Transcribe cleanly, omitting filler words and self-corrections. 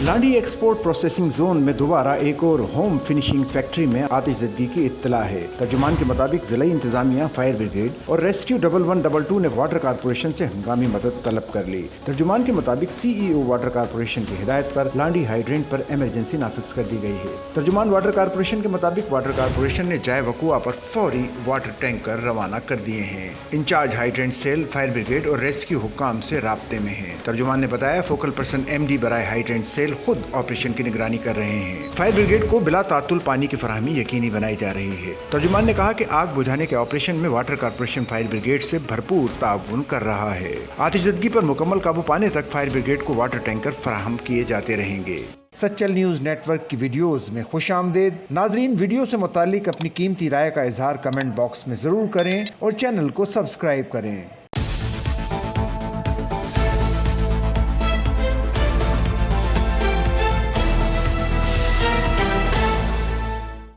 लांडी export processing zone में दोबारा एक और होम फिनिशिंग फैक्ट्री में आतिशज़दगी की इत्तला है। तर्जुमान के मुताबिक ज़िला इंतजामिया, फायर ब्रिगेड और रेस्क्यू 1122 ने वाटर कारपोरेशन से हंगामी मदद तलब कर ली। तर्जुमान के मुताबिक CEO वाटर कारपोरेशन की हिदायत पर लांडी हाइड्रेंट पर इमरजेंसी नाफिज कर दी गई है। तर्जुमान वाटर कारपोरेशन के मुताबिक वाटर कारपोरेशन ने जाए वकुआ पर फौरी वाटर टैंकर रवाना कर दिए हैं। In charge hydrant cell, fire brigade और रेस्क्यू हुक्काम से राब्ते में है। तर्जुमान ने बताया फोकल पर्सन MD बराए हाइड्रेंट सेल खुद ऑपरेशन की निगरानी कर रहे हैं। फायर ब्रिगेड को बिला तातुल पानी की फराहमी यकीनी बनाई जा रही है। तर्जुमान ने कहा कि आग बुझाने के ऑपरेशन में वाटर कारपोरेशन फायर ब्रिगेड से भरपूर ताउन कर रहा है। आतिशज़दगी पर मुकम्मल काबू पाने तक फायर ब्रिगेड को वाटर टैंकर फराहम किए जाते रहेंगे। सच्चल न्यूज़ नेटवर्क की वीडियोस में खुश आमदेद। नाजरीन, वीडियो से मुतालिक अपनी कीमती राय का इजहार कमेंट बॉक्स में ज़रूर करें और चैनल को सब्सक्राइब करें।